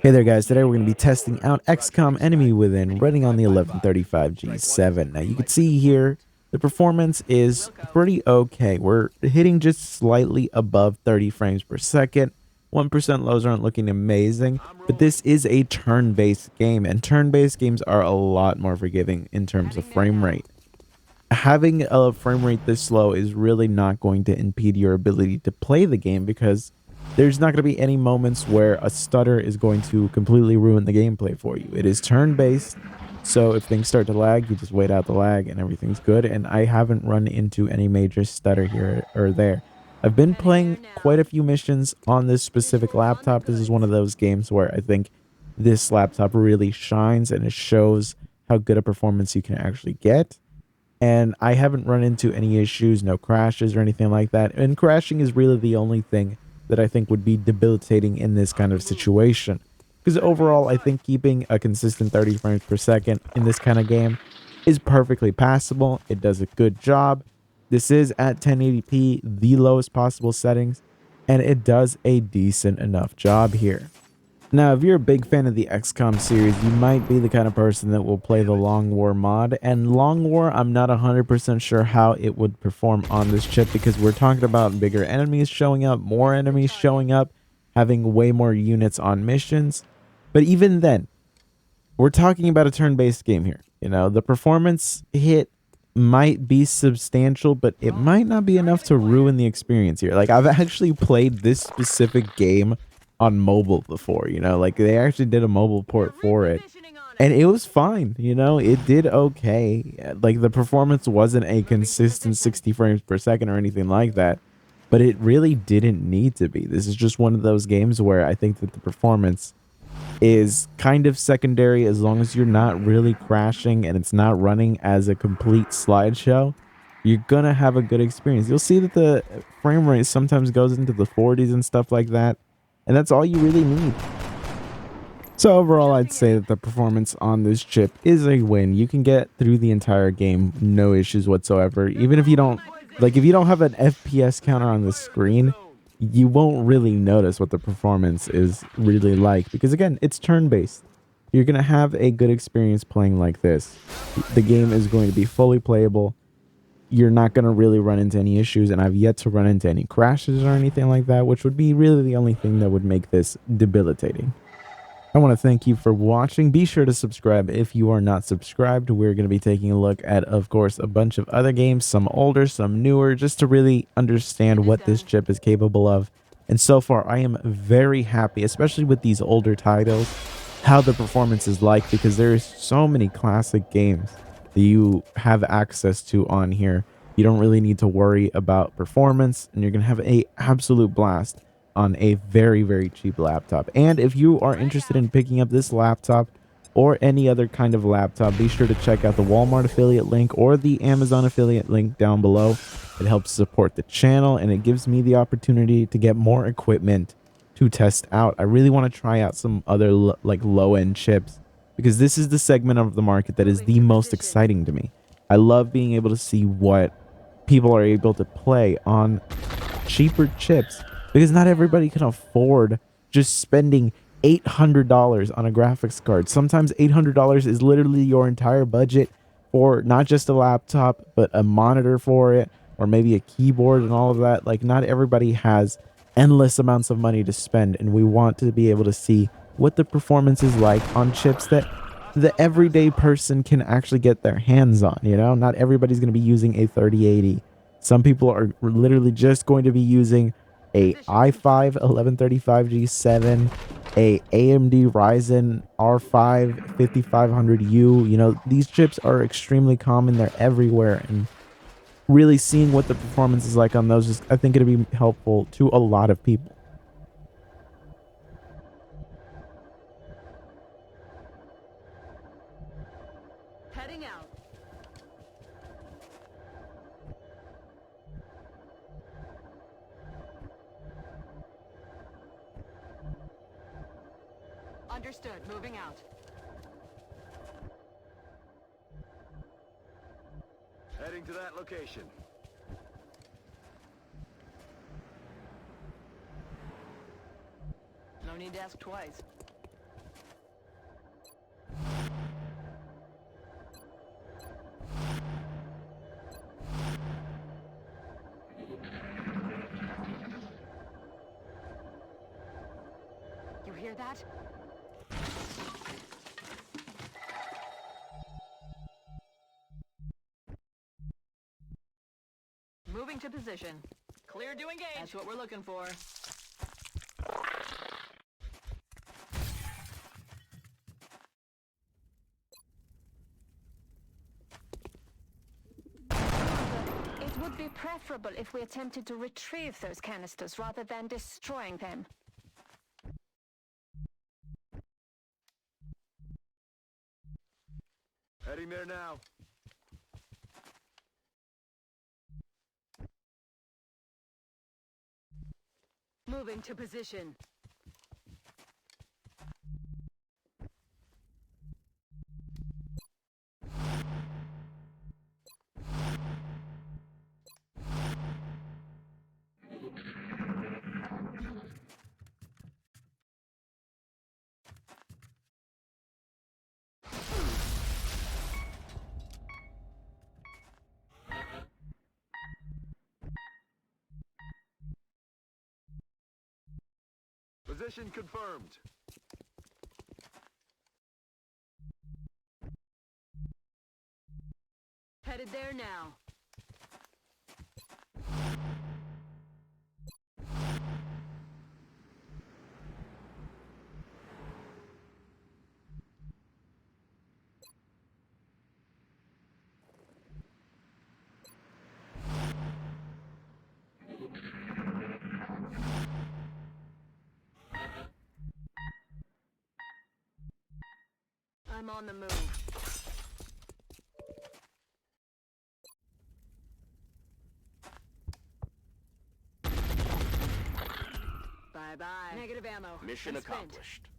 Hey there guys, today we're going to be testing out XCOM Enemy Within running on the 1135G7. Now you can see here the performance is pretty okay. We're hitting just slightly above 30 frames per second. 1% lows aren't looking amazing, but this is a turn-based game, and turn-based games are a lot more forgiving in terms of frame rate. Having a frame rate this slow is really not going to impede your ability to play the game, because there's not going to be any moments where a stutter is going to completely ruin the gameplay for you. It is turn-based, so if things start to lag, you just wait out the lag and everything's good, and I haven't run into any major stutter here or there. I've been playing quite a few missions on this specific laptop. This is one of those games where I think this laptop really shines and it shows how good a performance you can actually get. And I haven't run into any issues, no crashes or anything like that. And crashing is really the only thing that I think would be debilitating in this kind of situation. Because overall, I think keeping a consistent 30 frames per second in this kind of game is perfectly passable. It does a good job. This is at 1080p, the lowest possible settings, and it does a decent enough job here. Now, if you're a big fan of the XCOM series, you might be the kind of person that will play the Long War mod. And Long War, I'm not 100% sure how it would perform on this chip, because we're talking about bigger enemies showing up, more enemies showing up, having way more units on missions. But even then, we're talking about a turn-based game here. You know, the performance hit might be substantial, but it might not be enough to ruin the experience here. Like, I've actually played this specific game on mobile before, you know, like they actually did a mobile port for it, and it was fine. You know, it did okay. Like, the performance wasn't a consistent 60 frames per second or anything like that, but it really didn't need to be. This is just one of those games where I think that the performance is kind of secondary. As long as you're not really crashing and it's not running as a complete slideshow, you're gonna have a good experience. You'll see that the frame rate sometimes goes into the 40s and stuff like that, and that's all you really need. So overall, I'd say that the performance on this chip is a win. You can get through the entire game, no issues whatsoever. Even if you don't, like, if you don't have an FPS counter on the screen, you won't really notice what the performance is really like, because again, it's turn-based. You're going to have a good experience playing like this. The game is going to be fully playable. You're not going to really run into any issues, and I've yet to run into any crashes or anything like that, which would be really the only thing that would make this debilitating. I want to thank you for watching. Be sure to subscribe if you are not subscribed. We're going to be taking a look at, of course, a bunch of other games, some older, some newer, just to really understand what this chip is capable of. And so far, I am very happy, especially with these older titles, how the performance is like, because there's so many classic games that you have access to on here. You don't really need to worry about performance, and you're going to have an absolute blast on a very cheap laptop. And if you are interested in picking up this laptop or any other kind of laptop, be sure to check out the Walmart affiliate link or the Amazon affiliate link down below. It helps support the channel, and it gives me the opportunity to get more equipment to test out. I really want to try out some other low-end chips, because this is the segment of the market that is the most exciting to me. I love being able to see what people are able to play on cheaper chips, because not everybody can afford just spending $800 on a graphics card. Sometimes $800 is literally your entire budget for not just a laptop, but a monitor for it, or maybe a keyboard and all of that. Like, not everybody has endless amounts of money to spend, and we want to be able to see what the performance is like on chips that the everyday person can actually get their hands on. You know, not everybody's going to be using a 3080. Some people are literally just going to be using a i5-1135G7, a AMD Ryzen R5 5500U. You know, these chips are extremely common. They're everywhere, and really seeing what the performance is like on those is, I think, it'll be helpful to a lot of people. Heading out. Understood. Moving out. Heading to that location. No need to ask twice. hear that? Moving to position. Clear to engage. That's what we're looking for. It would be preferable if we attempted to retrieve those canisters rather than destroying them. Heading there now. Moving to position. Position confirmed. Headed there now. I'm on the move. Bye-bye. Negative ammo. Mission I'm spent. accomplished.